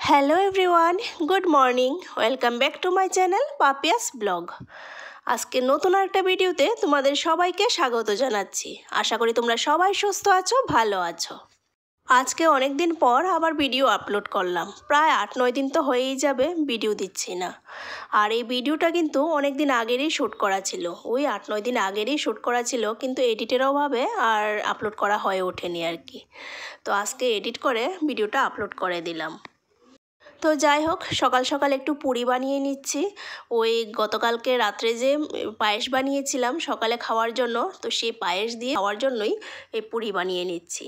Hello everyone, good morning. Welcome back to my channel Papiya's blog. আজকে নতুন একটা ভিডিওতে তোমাদের সবাইকে স্বাগত জানাচ্ছি। আশা করি তোমরা সবাই সুস্থ আছো, ভালো আছো। আজকে অনেক দিন পর আবার ভিডিও আপলোড করলাম। প্রায় 8-9 দিন তো হয়েই যাবে ভিডিও দিচ্ছি না। আর এই ভিডিওটা কিন্তু অনেক দিন আগেরই শ্যুট করা ছিল, ওই 8-9 দিন আগেরই শ্যুট করা ছিল, কিন্তু এডিটের অভাবে আর আপলোড করা হয়ে ওঠেনি আর কি। তো আজকে এডিট করে ভিডিওটা আপলোড করে দিলাম। তো যাই হোক, সকাল সকাল একটু পুরি বানিয়ে নিচ্ছি। ওই গতকালকে রাত্রে যে পায়েস বানিয়েছিলাম সকালে খাওয়ার জন্য, তো সেই পায়েস দিয়ে খাওয়ার জন্যই এই পুরি বানিয়ে নিচ্ছি।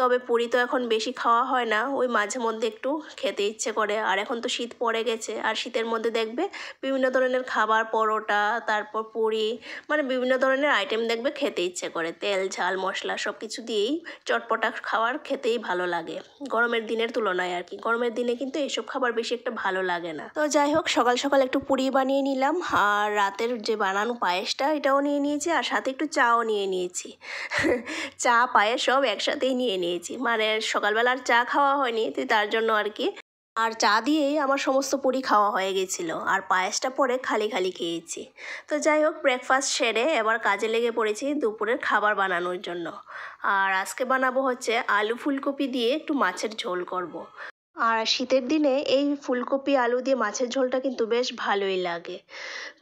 তবে পুরি তো এখন বেশি খাওয়া হয় না, ওই মাঝে মধ্যে একটু খেতে ইচ্ছে করে। আর এখন তো শীত পড়ে গেছে, আর শীতের মধ্যে দেখবে বিভিন্ন ধরনের খাবার, পরোটা, তারপর পুরি, মানে বিভিন্ন ধরনের আইটেম দেখবে খেতে ইচ্ছে করে। তেল ঝাল মশলা সব কিছু দিয়েই চটপটা খাবার খেতেই ভালো লাগে, গরমের দিনের তুলনায় আর কি। গরমের দিনে কিন্তু এইসব খাবার বেশি একটা ভালো লাগে না। তো যাই হোক, সকাল সকাল একটু পুরি বানিয়ে নিলাম, আর রাতের যে বানানো পায়েসটা এটাও নিয়ে নিয়েছি, আর সাথে একটু চাও নিয়ে নিয়েছি। চা পায়েস সব একসাথেই নিয়ে নিয়েছি, মানে সকালবেলা আর চা খাওয়া হয়নি, তো তার জন্য আর কি। আর চা দিয়েই আমার সমস্ত পুরি খাওয়া হয়ে গেছিলো, আর পায়েসটা পরে খালি খালি খেয়েছি। তো যাই হোক, ব্রেকফাস্ট সেরে এবার কাজে লেগে পড়েছি দুপুরের খাবার বানানোর জন্য। আর আজকে বানাবো হচ্ছে আলু ফুলকপি দিয়ে একটু মাছের ঝোল করব। আর শীতের দিনে এই ফুলকপি আলু দিয়ে মাছের ঝোলটা কিন্তু বেশ ভালোই লাগে।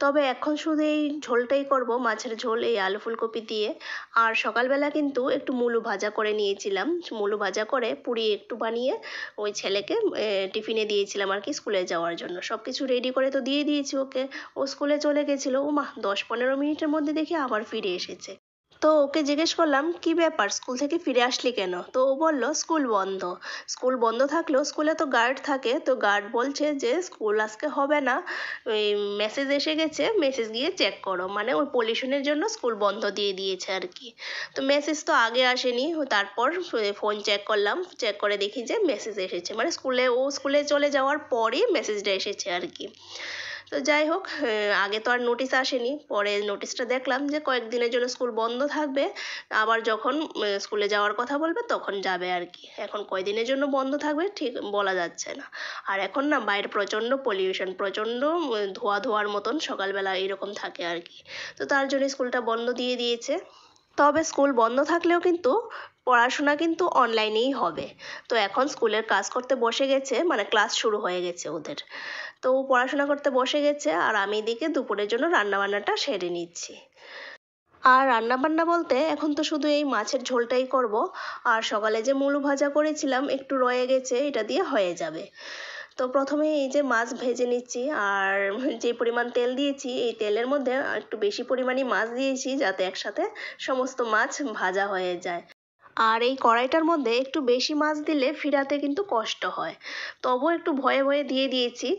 তবে এখন শুধু এই ঝোলটাই করব, মাছের ঝোল এই আলু ফুলকপি দিয়ে। আর সকালবেলা কিন্তু একটু মুলো ভাজা করে নিয়েছিলাম, মুলো ভাজা করে পুরি একটু বানিয়ে ওই ছেলেকে টিফিনে দিয়েছিলাম আর কি, স্কুলে যাওয়ার জন্য। সব কিছু রেডি করে তো দিয়ে দিয়েছি ওকে, ও স্কুলে চলে গেছিলো। ও মা, 10-15 মিনিটের মধ্যে দেখি আবার ফিরে এসেছে। তো ওকে জিজ্ঞেস করলাম, কি ব্যাপার, স্কুল থেকে ফিরে আসলি কেন? তো ও বলল স্কুল বন্ধ। স্কুল বন্ধ থাকলেও স্কুলে তো গার্ড থাকে, তো গার্ড বলছে যে স্কুল আজকে হবে না, ওই মেসেজ এসে গেছে, মেসেজ গিয়ে চেক করো, মানে ওই পলিউশনের জন্য স্কুল বন্ধ দিয়ে দিয়েছে আর কি। তো মেসেজ তো আগে আসেনি, তারপর ফোন চেক করলাম, চেক করে দেখি যে মেসেজ এসেছে, মানে স্কুলে চলে যাওয়ার পরই মেসেজটা এসেছে আর কি। তো যাই হোক, আগে তো আর নোটিশ আসেনি, পরে নোটিশটা দেখলাম যে কয়েকদিনের জন্য স্কুল বন্ধ থাকবে, আবার যখন স্কুলে যাওয়ার কথা বলবে তখন যাবে আর কি। এখন কয়দিনের জন্য বন্ধ থাকবে ঠিক বলা যাচ্ছে না। আর এখন না বাইরে প্রচণ্ড পলিউশন, প্রচণ্ড ধোঁয়া ধোঁয়ার মতন সকালবেলা এরকম থাকে আর কি। তো তার জন্য স্কুলটা বন্ধ দিয়ে দিয়েছে। তবে স্কুল বন্ধ থাকলেও কিন্তু পড়াশোনা কিন্তু অনলাইনেই হবে। তো এখন স্কুলের কাজ করতে বসে গেছে, মানে ক্লাস শুরু হয়ে গেছে ওদের। তো ও পড়াশোনা করতে বসে গেছে, আর আমি এদিকে দুপুরের জন্য রান্নাবান্নাটা সেরে নিচ্ছি। আর রান্নাবান্না বলতে এখন তো শুধু এই মাছের ঝোলটাই করব। আর সকালে যে মুলো ভাজা করেছিলাম একটু রয়ে গেছে, এটা দিয়ে হয়ে যাবে। তো প্রথমে এই যে মাছ ভেজে নিচ্ছি, আর যে পরিমাণ তেল দিয়েছি এই তেলের মধ্যে একটু বেশি পরিমাণই মাছ দিয়েছি, যাতে একসাথে সমস্ত মাছ ভাজা হয়ে যায়। আর এই কড়াইটার মধ্যে একটু বেশি মাছ দিলে ফিরাতে কিন্তু কষ্ট হয়, তবুও একটু ভয়ে ভয়ে দিয়ে দিয়েছি,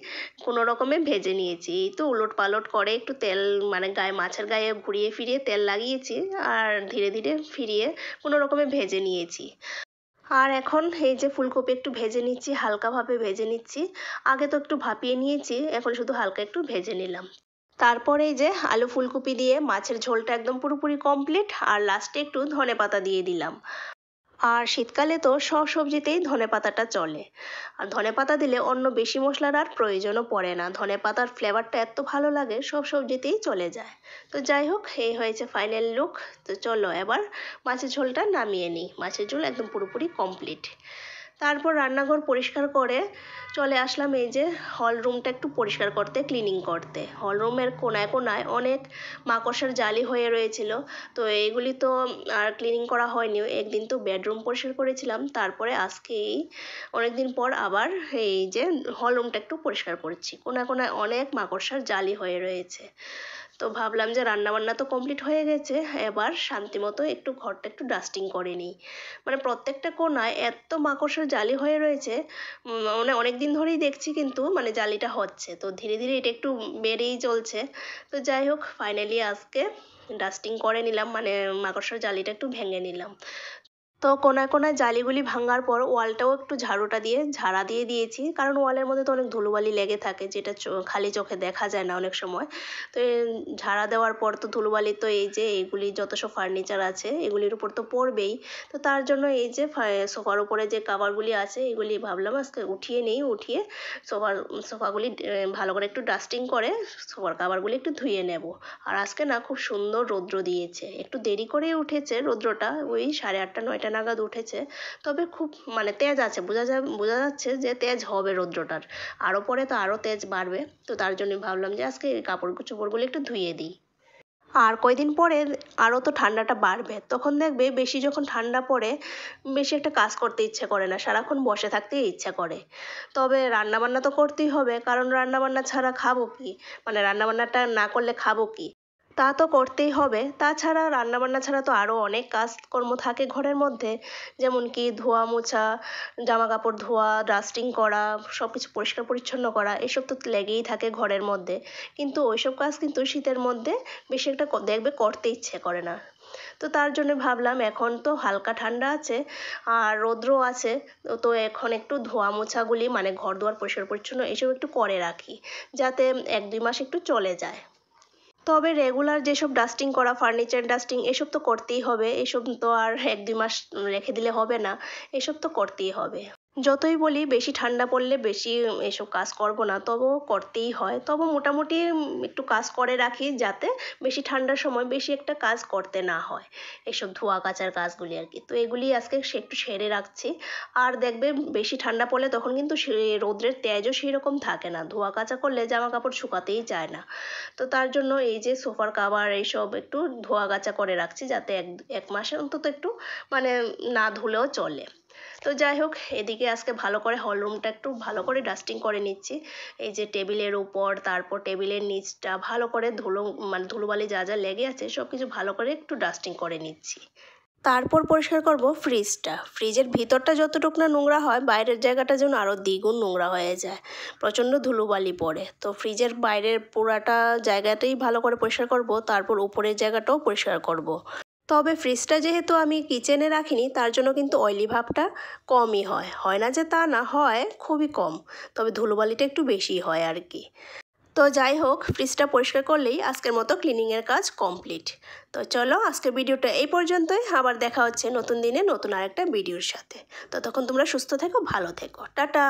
কোনো রকমে ভেজে নিয়েছি। এই তো উলট পালট করে একটু তেল, মানে মাছের গায়ে ঘুরিয়ে ফিরিয়ে তেল লাগিয়েছি, আর ধীরে ধীরে ফিরিয়ে কোনো রকমে ভেজে নিয়েছি। আর এখন এই যে ফুলকপি একটু ভেজে নিচ্ছি, হালকাভাবে ভেজে নিচ্ছি। আগে তো একটু ভাপিয়ে নিয়েছি, এখন শুধু হালকা একটু ভেজে নিলাম। তারপরে এই যে আলু ফুলকপি দিয়ে মাছের ঝোলটা একদম পুরোপুরি কমপ্লিট, আর লাস্টে একটু ধনেপাতা দিয়ে দিলাম। আর শীতকালে তো সব সবজিতেই ধনেপাতাটা চলে, আর ধনেপাতা দিলে অন্য বেশি মশলার আর প্রয়োজনও পড়ে না, ধনেপাতার ফ্লেভারটা এত ভালো লাগে, সব সবজিতেই চলে যায়। তো যাই হোক, এই হয়েছে ফাইনাল লুক। তো চলো এবার মাছের ঝোলটা নামিয়ে নিই, মাছের ঝোল একদম পুরোপুরি কমপ্লিট। তারপর রান্নাঘর পরিষ্কার করে চলে আসলাম এই যে হল রুমটা একটু পরিষ্কার করতে, ক্লিনিং করতে। হল রুমের কোনায় কোনায় অনেক মাকড়সার জালি হয়ে রয়েছিল, তো এইগুলি তো আর ক্লিনিং করা হয়নি। একদিন তো বেডরুম পরিষ্কার করেছিলাম, তারপরে আজকেই অনেক দিন পর আবার এই যে হল রুমটা একটু পরিষ্কার করছি। কোনায় কোনায় অনেক মাকড়সার জালি হয়ে রয়েছে। তো ভাবলাম যে রান্নাবান্না তো কমপ্লিট হয়ে গেছে, এবার শান্তি মতো একটু ঘরটা একটু ডাস্টিং করে নিই। মানে প্রত্যেকটা কোণায় এত মাকড়সার জালি হয়ে রয়েছে, মানে অনেক দিন ধরেই দেখছি, কিন্তু মানে জালিটা হচ্ছে, তো ধীরে ধীরে এটা একটু বেড়েই চলছে। তো যাই হোক, ফাইনালি আজকে ডাস্টিং করে নিলাম, মানে মাকড়সার জালিটা একটু ভেঙে নিলাম। তো কোনায় কোনায় জালিগুলি ভাঙার পর ওয়ালটাও একটু ঝাড়ুটা দিয়ে ঝাড়া দিয়ে দিয়েছি, কারণ ওয়ালের মধ্যে তো অনেক ধুলোবালি লেগে থাকে, যেটা খালি চোখে দেখা যায় না অনেক সময়। তো ঝাড়া দেওয়ার পর তো ধুলোবালি তো এই যে এইগুলি যত সব ফার্নিচার আছে এগুলির উপর তো পড়বেই। তো তার জন্য এই যে সোফার উপরে যে কাভারগুলি আছে এগুলি ভাবলাম আজকে উঠিয়ে নেই, উঠিয়ে সোফাগুলি ভালো করে একটু ডাস্টিং করে সোফার কাভারগুলি একটু ধুয়ে নেব। আর আজকে না খুব সুন্দর রৌদ্র দিয়েছে, একটু দেরি করে উঠেছে রৌদ্রটা, ওই 8:30 9টা নাগাদ উঠেছে। তবে খুব মানে তেজ আছে, বোঝা যাচ্ছে যে তেজ হবে রৌদ্রটার, আরও পরে তো আরও তেজ বাড়বে। তো তার জন্য ভাবলাম যে আজকে কাপড় চোপড়গুলো একটু ধুয়ে দিই। আর কয়দিন পরে আরও তো ঠান্ডাটা বাড়বে, তখন দেখবে বেশি যখন ঠান্ডা পড়ে বেশি একটা কাজ করতে ইচ্ছে করে না, সারাক্ষণ বসে থাকতেই ইচ্ছা করে। তবে রান্নাবান্না তো করতেই হবে, কারণ রান্নাবান্না ছাড়া খাবো কি, মানে রান্নাবান্নাটা না করলে খাবো কি, তা তো করতেই হবে। তাছাড়া রান্নাবান্না ছাড়া তো আরও অনেক কাজকর্ম থাকে ঘরের মধ্যে, যেমন কি ধোয়া মোছা, জামা কাপড় ধোয়া, ডাস্টিং করা, সব কিছু পরিষ্কার পরিচ্ছন্ন করা, এসব তো লেগেই থাকে ঘরের মধ্যে। কিন্তু ওইসব কাজ কিন্তু শীতের মধ্যে বেশি একটা দেখবে করতে ইচ্ছে করে না। তো তার জন্য ভাবলাম এখন তো হালকা ঠান্ডা আছে আর রৌদ্র আছে, তো এখন একটু ধোয়া মোছাগুলি মানে ঘর দুয়ার পরিষ্কার পরিচ্ছন্ন এসব একটু করে রাখি, যাতে 1-2 মাস একটু চলে যায়। তবে রেগুলার যেসব ডাস্টিং করা, ফার্নিচার ডাস্টিং, এসব তো করতেই হবে, এসব তো আর 1-2 মাস রেখে দিলে হবে না, এসব তো করতেই হবে। যতই বলি বেশি ঠান্ডা পড়লে বেশি এসব কাজ করব না, তবুও করতেই হয়। তবু মোটামুটি একটু কাজ করে রাখি, যাতে বেশি ঠান্ডার সময় বেশি একটা কাজ করতে না হয়, এসব ধোয়া কাচার কাজগুলি আর কি। তো এগুলি আজকে একটু সেরে রাখছি। আর দেখবে বেশি ঠান্ডা পড়লে তখন কিন্তু রৌদ্রের তেজও সেই রকম থাকে না, ধোয়া কাচা করলে জামা কাপড় শুকাতেই চায় না। তো তার জন্য এই যে সোফার কাভার এইসব একটু ধোয়া কাচা করে রাখছি, যাতে এক মাসে অন্তত একটু মানে না ধুলেও চলে। তো যাই হোক, এদিকে আজকে ভালো করে হল রুমটা একটু ভালো করে ডাস্টিং করে নিচ্ছি। এই যে টেবিলের উপর, তারপর টেবিলের নিচটা ভালো করে মানে ধুলোবালি যা যা লেগে আছে সব কিছু ভালো করে একটু ডাস্টিং করে নিচ্ছি। তারপর পরিষ্কার করব ফ্রিজটা। ফ্রিজের ভিতরটা যতটুকু না নোংরা হয়, বাইরের জায়গাটা যেন আরও দ্বিগুণ নোংরা হয়ে যায়, প্রচণ্ড ধুলোবালি পড়ে। তো ফ্রিজের বাইরের পুরাটা জায়গাটাই ভালো করে পরিষ্কার করব, তারপর উপরের জায়গাটাও পরিষ্কার করব। তবে ফ্রিজটা যেহেতু আমি কিচেনে রাখিনি, তার জন্য কিন্তু অয়েলি ভাবটা কমই হয়, হয় না যে তা না, হয় খুবই কম, তবে ধুলোবালিটা একটু বেশি হয় আর কি। তো যাই হোক, ফ্রিজটা পরিষ্কার করলেই আজকের মতো ক্লিনিংয়ের কাজ কমপ্লিট। তো চলো, আজকের ভিডিওটা এই পর্যন্তই, আবার দেখা হচ্ছে নতুন দিনে নতুন আরেকটা ভিডিওর সাথে। ততক্ষণ তোমরা সুস্থ থেকো, ভালো থেকো, টাটা।